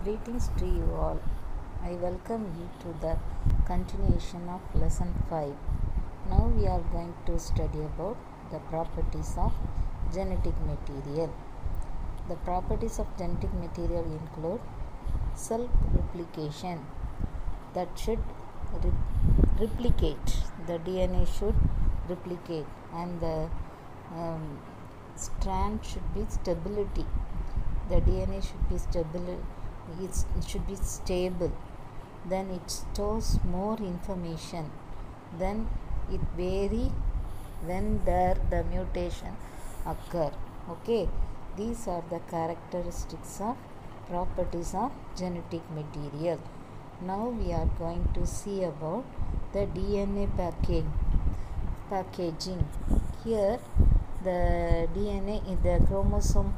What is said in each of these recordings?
Greetings to you all. I welcome you to the continuation of lesson 5. Now we are going to study about the properties of genetic material. The properties of genetic material include self-replication, that should replicate. The DNA should replicate, and the strand should be stability. The DNA should be stable. It should be stable. Then it stores more information. Then it vary when the mutation occur. Okay, these are the characteristics of properties of genetic material. Now we are going to see about the DNA packaging. Here the DNA in the chromosome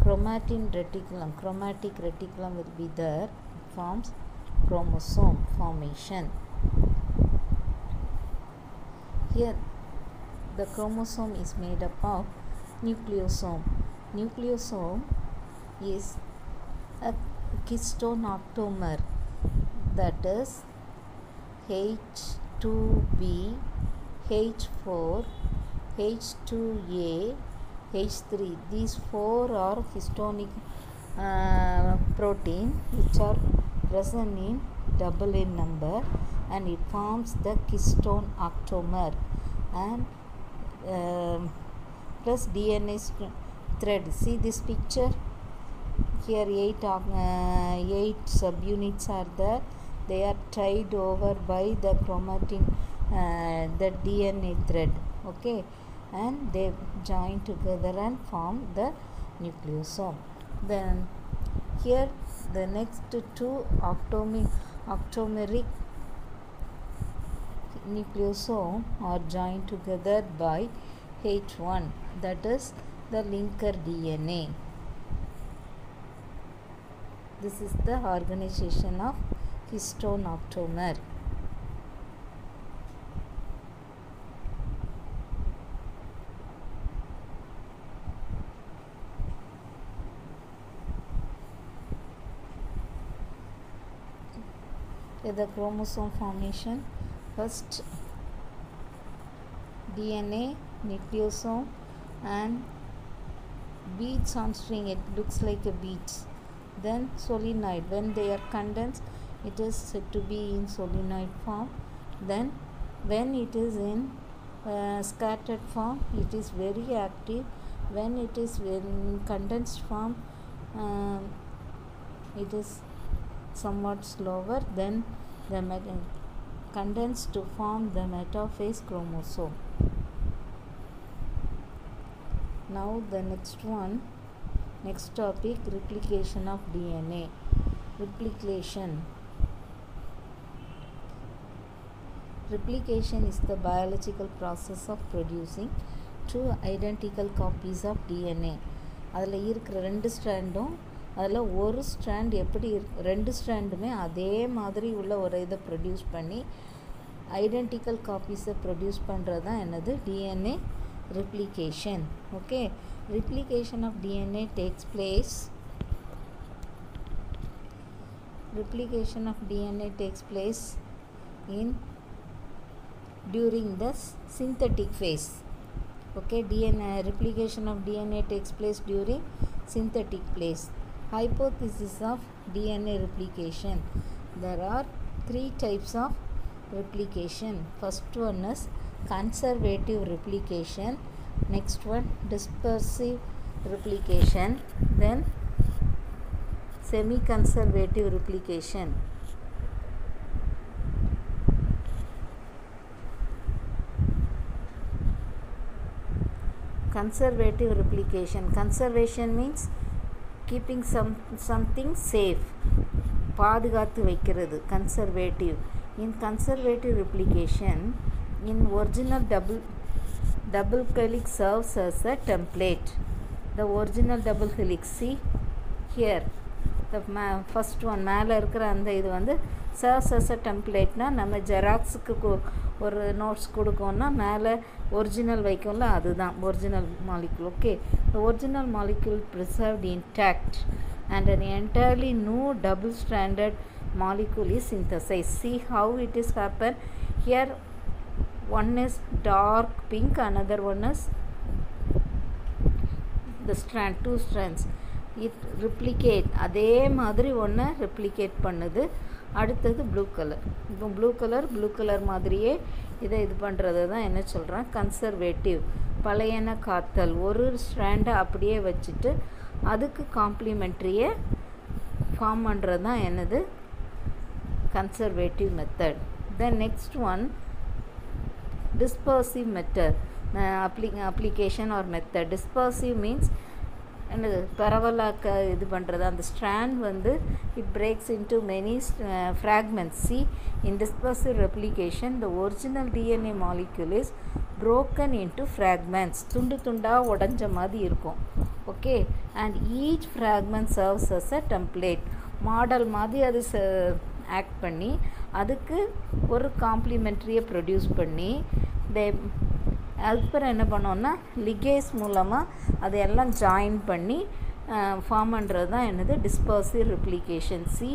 chromatic reticulum will be there. It forms chromosome formation. Here the chromosome is made up of nucleosome. Nucleosome is a keystone octamer, that is H2B, H4, H2A, H3. These four are histonic protein which are present in double in number, and it forms the keystone octamer, and plus DNA thread. See this picture here, 8 subunits are there. They are tied over by the chromatin, the DNA thread. Okay, and they join together and form the nucleosome. Then here the next two octomeric nucleosome are joined together by H1, that is the linker DNA. This is the organization of histone octamer. The chromosome formation: first DNA, nucleosome, and beads on string. It looks like a beads. Then solenoid. When they are condensed, it is said to be in solenoid form. Then when it is in scattered form, it is very active. When it is in condensed form, it is somewhat slower. Then the condensed to form the metaphase chromosome. Now the next topic, replication of DNA. Replication is the biological process of producing two identical copies of DNA. அதில் இருக்கிற ரெண்டு ஸ்ட்ராண்டும், அதில் ஒரு strand எப்படி ரெண்டு ஸ்ட்ராண்டுமே அதே மாதிரி உள்ள ஒரு இதை ப்ரொடியூஸ் பண்ணி ஐடென்டிக்கல் காப்பீஸை ப்ரொடியூஸ் பண்ணுறது தான் என்னது DNA replication. Okay, replication of DNA takes place in during the synthetic phase. Okay, replication of DNA takes place during synthetic phase. Hypothesis of DNA replication: there are three types of replication. First one is conservative replication, next one dispersive replication, then semi-conservative replication. Conservative replication. Conservation means keeping something safe, பாதுகாத்து வைக்கிறது. Conservative. In conservative replication, in original double helix serves as a template. The original double helix, see here, the first one மேலே இருக்கிற அந்த இது வந்து serves as a template. நம்ம ஜெராக்ஸுக்கு ஒரு notes கொடுக்கோன்னா மேலே ஒரிஜினல் வைக்கும்ல, அதுதான் original molecule. Okay, the original molecule preserved intact and an entirely new double stranded molecule is synthesized. See how it is happen here. One is dark pink, another one is the strand, two strands. It replicate, அதே மாதிரி ஒன்று replicate பண்ணுது. அடுத்தது blue colour. இப்போ blue colour மாதிரியே இதை இது பண்ணுறது தான் என்ன சொல்கிறேன், கன்சர்வேட்டிவ். பழையன காத்தல், ஒரு ஸ்ட்ராண்டை அப்படியே வச்சுட்டு அதுக்கு காம்ப்ளிமெண்ட்ரியை ஃபார்ம் பண்ணுறது தான் என்னது, conservative method. Then next one dispersive method, application or method. Dispersive means என்னது, பரவலாக்க இது பண்ணுறது. அந்த ஸ்ட்ராண்ட் வந்து it breaks into many fragments. See, in dispersive replication the original DNA molecule is broken into fragments. துண்டு துண்டாக உடஞ்ச மாதிரி இருக்கும். Okay, and each fragment serves as a template. Model மாதிரி அது ஆக்ட் பண்ணி அதுக்கு ஒரு காம்ப்ளிமெண்ட்ரியை ப்ரொடியூஸ் பண்ணி அதுக்கப்புறம் என்ன பண்ணோன்னா லிகேஸ் மூலமாக அதையெல்லாம் ஜாயின் பண்ணி ஃபார்ம் பண்ணுறது தான் என்னது, dispersive replication. C,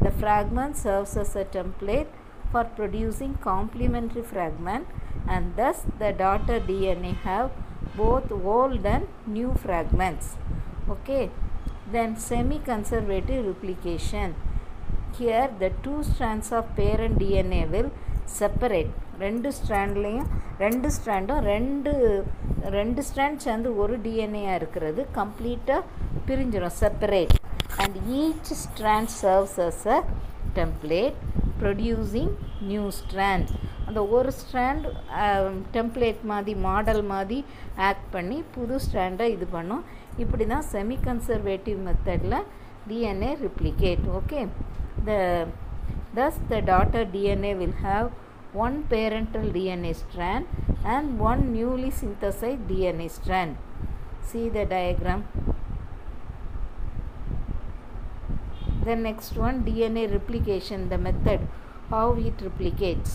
the fragment serves as a template for producing complementary fragment and thus the daughter DNA have both old and new fragments. Okay, then semi-conservative replication. Here the two strands of parent DNA will separate. ரெண்டு ஸ்ட்ராண்ட்லேயும் ரெண்டு strand சேர்ந்து ஒரு டிஎன்ஏயாக இருக்கிறது கம்ப்ளீட்டாக பிரிஞ்சிடும், separate. And each strand serves as a template producing new strand. அந்த ஒரு ஸ்ட்ராண்ட் டெம்ப்ளேட் மாதிரி மாடல் மாதிரி ஆக்ட் பண்ணி புது ஸ்ட்ராண்டை இது பண்ணும். இப்படி தான் செமி கன்சர்வேட்டிவ் மெத்தடில் DNA replicate. Okay, thus the daughter DNA will have one parental DNA strand and one newly synthesized DNA strand. See the diagram. The next one, DNA replication, the method, how it replicates.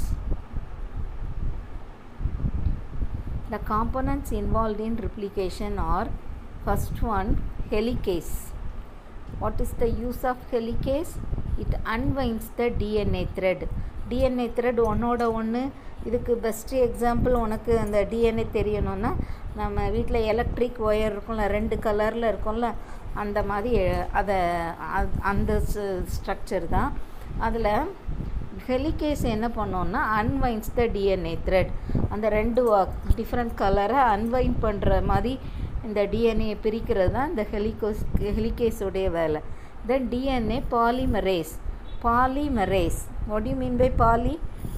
The components involved in replication are, first one, helicase. What is the use of helicase? It unwinds the DNA thread. DNA thread ஒன்னோட ஒன்று. இதுக்கு best example உனக்கு அந்த DNA தெரியணும்னா நம்ம வீட்டில் electric wire இருக்கும்ல, ரெண்டு கலரில் இருக்கும்ல, அந்த மாதிரி அந்த ஸ்ட்ரக்சர் தான். அதில் ஹெலிகேஸ் என்ன பண்ணோன்னா அன்வைன்ஸ் த டிஎன்ஏ த்ரெட். அந்த ரெண்டு டிஃப்ரெண்ட் கலரை அன்வைன் பண்ணுற மாதிரி இந்த டிஎன்ஏ பிரிக்கிறது தான் இந்த ஹெலிகேஸுடைய வேலை. Then DNA polymerase. What do you mean by poly?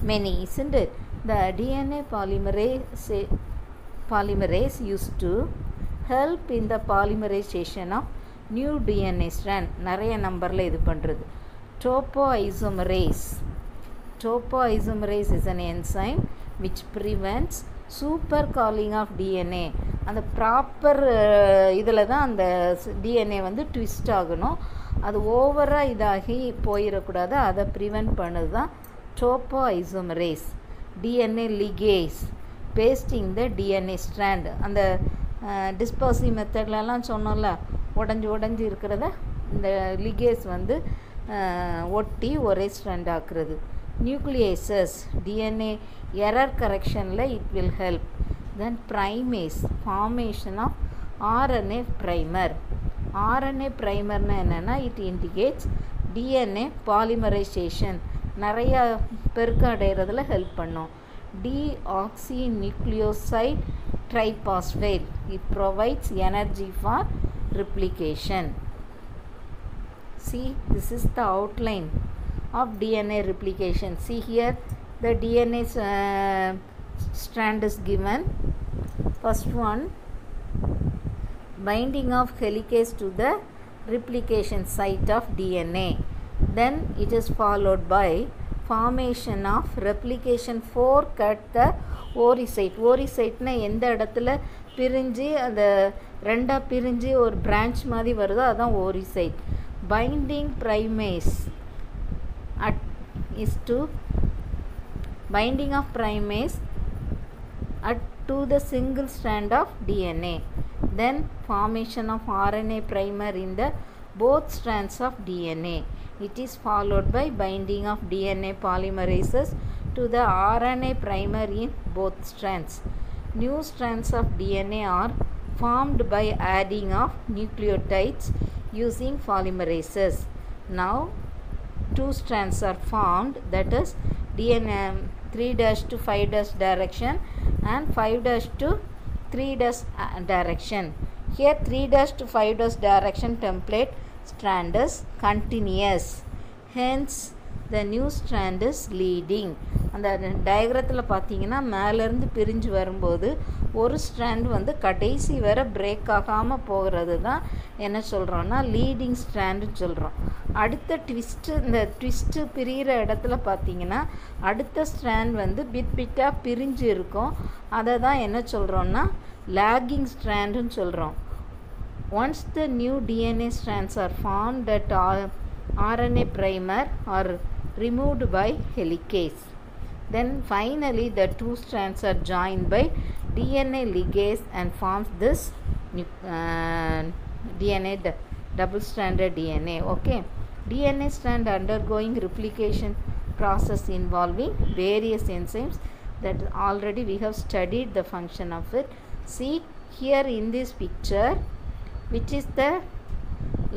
Many, isn't it? The DNA polymerase used to help in the polymerization of new DNA strand. நிறைய நம்பரில் இது பண்ணுறது. Topoisomerase is an enzyme which prevents super coiling of DNA. அந்த proper இதில் தான் அந்த DNA வந்து twist ஆகணும், அது ஓவராக இதாகி போயிடக்கூடாது, அதை ப்ரிவெண்ட் பண்ணுது தான் topoisomerase. DNA ligase pasting the DNA strand. அந்த டிஸ்பர்சிவ் மெத்தட்லலாம் சொன்னோம்ல, உடஞ்சி இருக்கிறத இந்த லிகேஸ் வந்து ஒட்டி ஒரே ஸ்ட்ராண்ட் ஆக்குறது. நியூக்ளியேசஸ், டிஎன்ஏ எரர் கரெக்ஷனில் it will help. Then primase, formation of RNA primer. RNA ப்ரைமர்னா என்னென்னா இட் இண்டிகேட்ஸ் டிஎன்ஏ பாலிமரைசேஷன், நிறையா பெருக்கம் அடைகிறதுல ஹெல்ப் பண்ணும். deoxynucleoside triphosphate, it provides energy for replication. See, this is the outline of DNA replication. See here, the DNA strand is given. First one, binding of helicase to the replication site of DNA. Then it is followed by formation of replication fork at the ஓரிசைட். ஓரிசைட்னா எந்த இடத்துல பிரிஞ்சு அந்த ரெண்டாக பிரிஞ்சு ஒரு branch மாதிரி வருதோ அதுதான் ori site. Binding primase is to binding of primase to the single strand of DNA. Then formation of RNA primer in the both strands of DNA. It is followed by binding of DNA polymerases to the RNA primer in both strands. New strands of DNA are formed by adding of nucleotides using polymerases. Now two strands are formed, that is DNA 3' to 5' direction and 5' to 3' direction. Here 3' to 5' direction template strand is continuous, hence the new strand is leading. அந்த டயக்ராத்தில் பார்த்தீங்கன்னா மேலேருந்து பிரிஞ்சு வரும்போது ஒரு strand வந்து கடைசி வரை break ஆகாமல் போகிறது தான் என்ன சொல்கிறோன்னா லீடிங் ஸ்ட்ராண்டுன்னு சொல்கிறோம். அடுத்த இந்த ட்விஸ்ட்டு பிரிகிற இடத்துல பார்த்தீங்கன்னா அடுத்த ஸ்ட்ராண்ட் வந்து பிட்டாக பிரிஞ்சு இருக்கும். அதை தான் என்ன சொல்கிறோன்னா லாகிங் ஸ்ட்ராண்டுன்னு சொல்கிறோம். Once the new DNA strands are formed, that RNA primer are removed by helicase. Then finally the two strands are joined by DNA ligase and forms this DNA double-stranded DNA. Okay, DNA strand undergoing replication process involving various enzymes that already we have studied the function of it. See here in this picture, which is the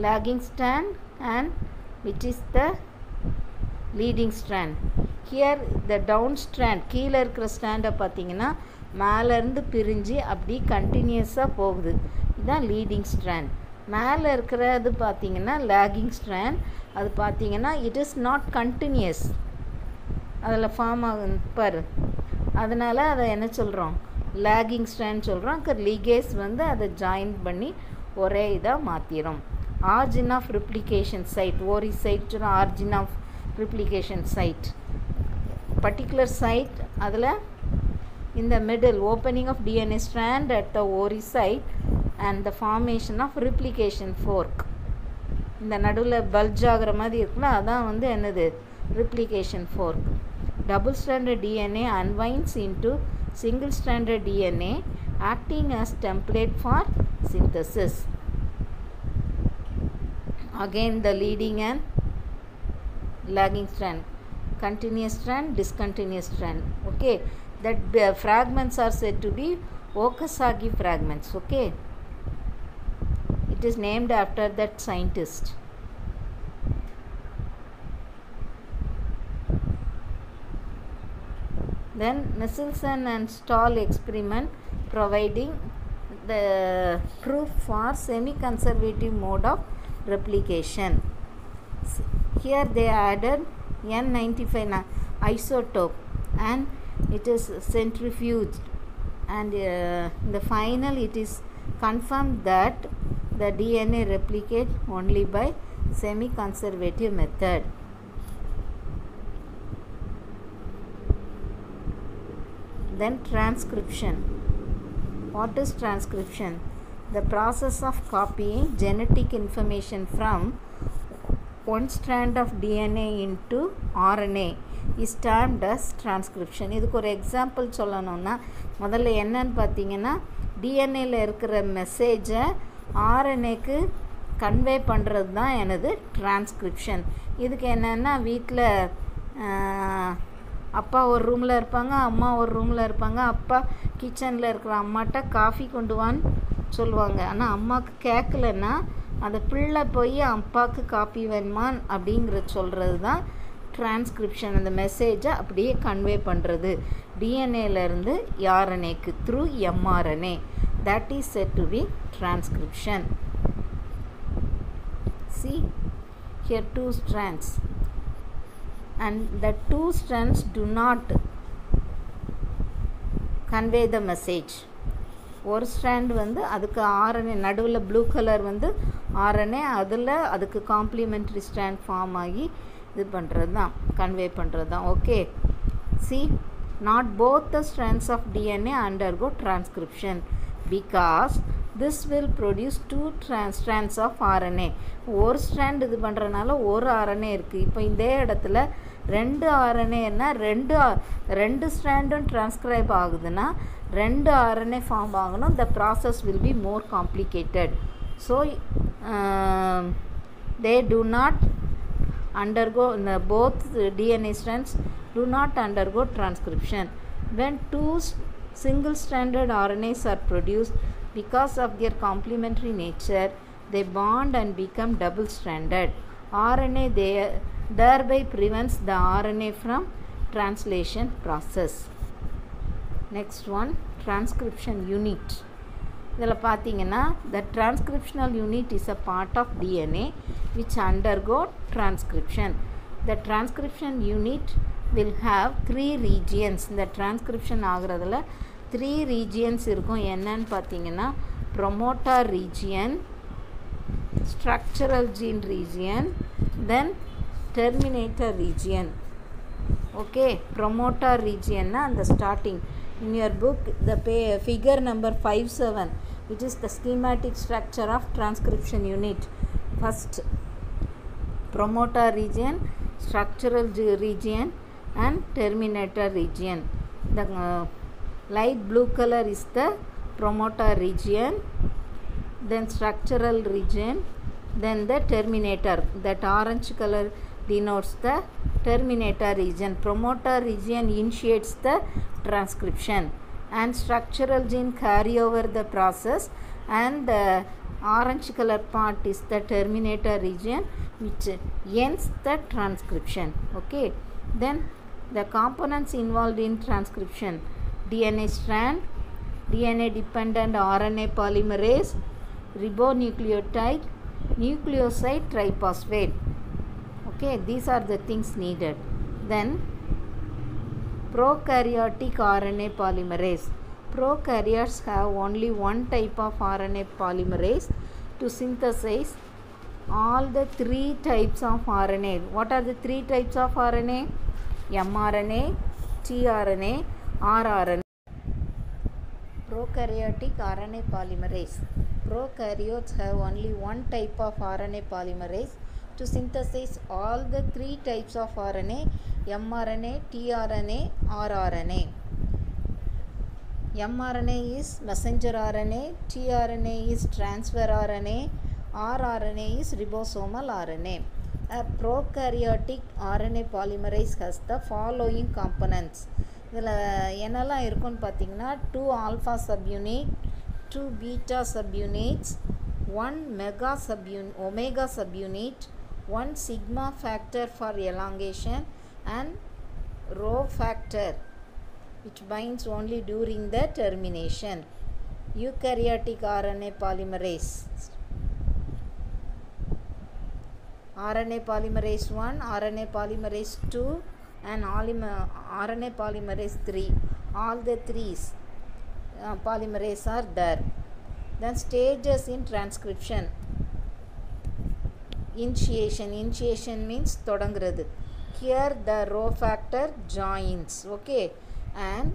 lagging strand and which is the leading strand. Here the down strand கீழே இருக்கிற ஸ்ட்ராண்டை பார்த்தீங்கன்னா மேலேருந்து பிரிஞ்சு அப்படி கண்டினியூஸாக போகுது, இதுதான் leading strand. மேலே இருக்கிறது பார்த்தீங்கன்னா லாகிங் ஸ்ட்ராண்ட். அது பார்த்தீங்கன்னா இட் இஸ் நாட் கண்டினியூஸ், அதில் ஃபார்ம் ஆகும் பாரு, அதனால் அதை என்ன சொல்கிறோம் லாகிங் ஸ்ட்ராண்ட் சொல்கிறோம். லிகேஸ் வந்து அதை ஜாயின் பண்ணி ஒரே இதாக மாற்றிடும். Origin of replication site, ori site origin of replication site, particular site அதில் in the middle opening of DNA strand at the ORI site and the formation of replication fork. இந்த நடுவில் bulge ஆகிற மாதிரி இருக்குல்ல, அதான் வந்து என்னது replication fork. Double stranded DNA unwinds into single stranded DNA acting as template for synthesis. Again the leading and lagging strand, continuous strand, discontinuous strand. Okay, that fragments are said to be Okazaki fragments. Okay, it is named after that scientist. Then Nicholson and Stahl experiment providing the proof for semi-conservative mode of replication. Here they added N95 isotope and it is centrifuged, and in the final it is confirmed that the DNA replicates only by semi-conservative method. Then transcription. What is transcription? The process of copying genetic information from one strand of DNA into RNA is termed as transcription. இதுக்கு ஒரு example சொல்லணும்னா முதல்ல என்னன்னு பார்த்தீங்கன்னா டிஎன்ஏல இருக்கிற மெசேஜை ஆர்என்ஏக்கு convey பண்ணுறது தான் எனது டிரான்ஸ்கிரிப்ஷன். இதுக்கு என்னென்னா வீட்டில் அப்பா ஒரு ரூமில் இருப்பாங்க, அம்மா ஒரு ரூமில் இருப்பாங்க. அப்பா கிச்சனில் இருக்கிற அம்மாட்ட காஃபி கொண்டு வான்னு சொல்லுவாங்க. ஆனால் அம்மாவுக்கு கேட்கலன்னா அந்த பிள்ளை போய் அப்பாவுக்கு காப்பி வேணுமான் அப்படிங்கிற சொல்கிறது தான் டிரான்ஸ்கிரிப்ஷன். அந்த மெசேஜை அப்படியே கன்வே பண்ணுறது டிஎன்ஏலேருந்து ஆர்என்ஏக்கு through mRNA. That is said to be transcription. See here two strands, and the two strands do not convey the message. ஒரு ஸ்ட்ராண்ட் வந்து அதுக்கு ஆர்என்ஏ நடுவில் ப்ளூ கலர் வந்து ஆர்என்ஏ, அதில் அதுக்கு காம்ப்ளிமெண்ட்ரி ஸ்ட்ராண்ட் ஃபார்ம் ஆகி இது பண்ணுறது தான் கன்வே பண்ணுறது தான். Okay, C not both the strands of DNA undergo transcription because this will produce two strands of RNA. ஒரு ஸ்ட்ராண்ட் இது பண்ணுறதுனால ஒரு RNA இருக்குது. இப்போ இந்த இடத்துல ரெண்டு ஆர்என்ஏன்னா ரெண்டு ஸ்ட்ராண்டும் டிரான்ஸ்கிரைப் ஆகுதுன்னா ரெண்டு ஆர்என்ஏ ஃபார்ம் ஆகணும். The process will be more complicated. So they do not undergo both DNA strands do not undergo transcription. When two single-stranded RNAs are produced, because of their complementary nature, they bond and become double-stranded. RNA thereby prevents the RNA from translation process. Next one, transcription unit. இதில் பார்த்தீங்கன்னா the transcriptional unit is a part of DNA which undergo transcription. The transcription unit will have 3 regions. இந்த transcription ஆகிறதுல 3 regions இருக்கும். என்னன்னு பார்த்தீங்கன்னா promoter region, structural gene region, then terminator region. Okay, promoter region na the starting. In your book the figure number 57, which is the schematic structure of transcription unit. First, promoter region, structural region and terminator region. The light blue color is the promoter region, then structural region, then the terminator. That orange color denotes the terminator region. Promoter region initiates the transcription and structural gene carry over the process, and the orange color part is the terminator region which ends the transcription. Okay, then the components involved in transcription: DNA strand, DNA dependent RNA polymerase, ribonucleotide, nucleoside triphosphate. Okay, these are the things needed. Then prokaryotic RNA polymerase. Prokaryotes have only one type of RNA polymerase to synthesize all the 3 types of RNA. What are the 3 types of RNA? mRNA, tRNA, rRNA. Prokaryotic RNA polymerase. Prokaryotes have only one type of RNA polymerase to synthesize all the 3 types of RNA: mRNA, tRNA, rRNA. mRNA is messenger RNA, tRNA is transfer RNA, rRNA is ribosomal RNA. A prokaryotic RNA polymerase has the following components. இதில் என்னெல்லாம் இருக்குன்னு பார்த்தீங்கன்னா 2 alpha subunit, 2 beta subunits, 1 omega subunit, 1 sigma factor for elongation, and rho factor which binds only during the termination. Eukaryotic RNA polymerase. RNA polymerase 1, RNA polymerase 2 and RNA polymerase 3. All the 3's polymerase are there. Then stages in transcription. Initiation means தொடங்குறது. Here the rho factor joins, okay, and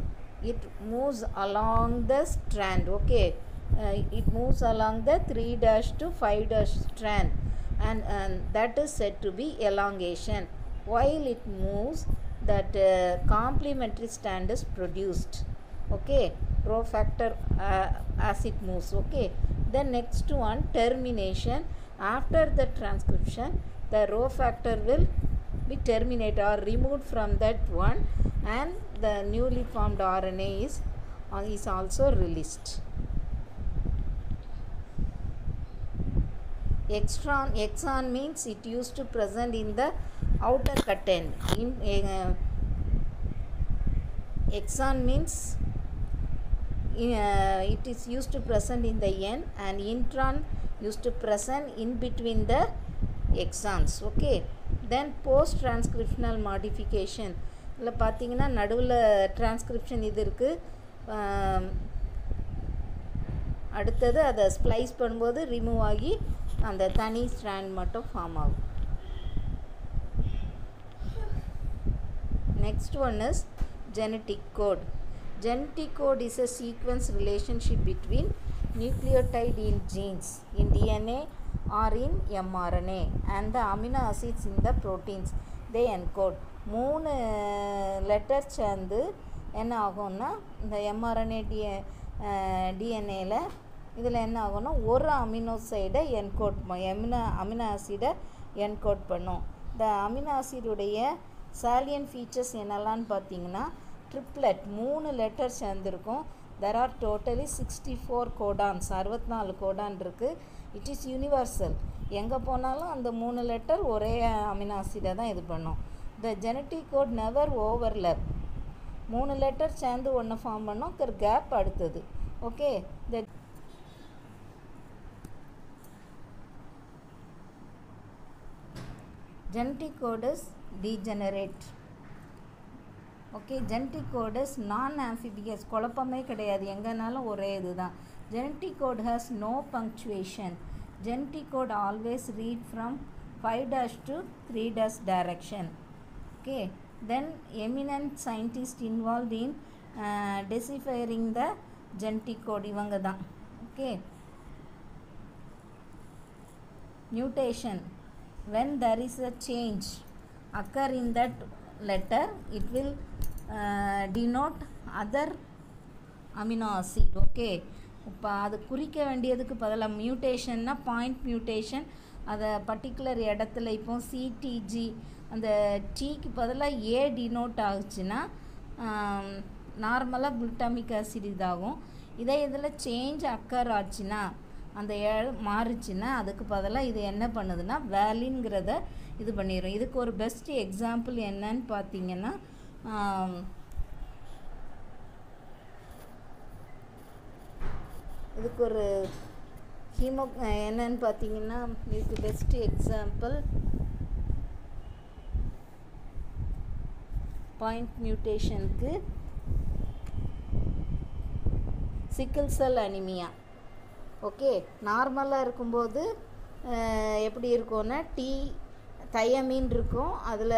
it moves along the strand. Okay, it moves along the 3' to 5' strand, and that is said to be elongation. While it moves, that complementary strand is produced. Okay, rho factor as it moves. Okay, the next one, termination. After the transcription, the rho factor will be terminated or removed from that one, and the newly formed RNA is also released. Exon means it used to present in the outer cut end. Exon means it is used to present in the end, and intron used to present in between the exons. Okay, then post transcriptional modification. இதில் பார்த்தீங்கன்னா நடுவில் transcription இது இருக்குது, அடுத்தது அதை splice பண்ணும்போது remove ஆகி அந்த தனி ஸ்ட்ராண்ட் மட்டும் ஃபார்ம் ஆகும். Next one is genetic code. Genetic code is a sequence relationship between nucleotide in genes in DNA or in mRNA and the amino acids in the proteins. they encode. 3 letter சேர்ந்து என்ன ஆகும்னா இந்த mRNA டிஎன்ஏல இதில் என்ன ஆகும்னா ஒரு அமினோசைடை encode amino ஆசிடை என்கோட் பண்ணும். இந்த அமினோ ஆசிடுடைய சாலியன் ஃபீச்சர்ஸ் என்னெல்லாம்னு பார்த்தீங்கன்னா ட்ரிப்ளெட் 3 லெட்டர் சேர்ந்துருக்கும். there are totally 64 codons 64 codon இருக்குது. It is universal. எங்கே போனாலும் அந்த 3 லெட்டர் ஒரே அமினோ ஆசிடை தான் இது பண்ணும். The genetic code never overlap. 3 letter சேர்ந்து ஒன்று ஃபார்ம் பண்ணோம், கேப் அடுத்தது. Okay, the genetic code is degenerate. Okay, genetic code is non-amphibious. குழப்பமே கிடையாது, எங்கேனாலும் ஒரே இது தான். genetic code has no punctuation. genetic code always read from 5' to 3' direction. Okay, then eminent scientists involved in deciphering the genetic code இவங்க தான். Okay, mutation. When there is a change occur in that letter, it will denote other amino acid. Okay, இப்போ அது குறிக்க வேண்டியதுக்கு பதிலாக மியூட்டேஷன்னா point mutation, அதை particular இடத்துல இப்போ CDG அந்த டீக்கு பதிலாக ஏ டினோட் ஆகுச்சுன்னா நார்மலாக குளுட்டாமிக் ஆசிட் இதாகும். இதே இதில் சேஞ்ச் அக்கர் ஆச்சுன்னா அந்த மாறுச்சுன்னா அதுக்கு பதிலாக இது என்ன பண்ணுதுன்னா வேலின்ங்கிறத இது பண்ணிடும். இதுக்கு ஒரு பெஸ்ட் எக்ஸாம்பிள் என்னன்னு பார்த்தீங்கன்னா இதுக்கு ஒரு என்னன்னு பார்த்தீங்கன்னா இதுக்கு பெஸ்ட் எக்ஸாம்பிள் பாயிண்ட் மியூட்டேஷனுக்கு சிக்கிள் செல் அனிமியா. ஓகே, நார்மலாக இருக்கும்போது எப்படி இருக்கும்னா தயமின் இருக்கும், அதில்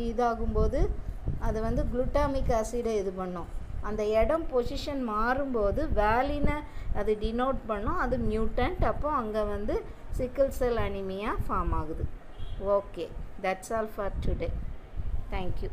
இதாகும்போது அது வந்து குளுட்டாமிக் ஆசிடை இது பண்ணும். அந்த இடம் பொசிஷன் மாறும்போது வேலினை அது டினோட் பண்ணும், அது மியூட்டன்ட். அப்போ அங்கே வந்து சிக்கிள் செல் அனிமியா ஃபார்ம் ஆகுது. Okay, that's all for today. Thank you.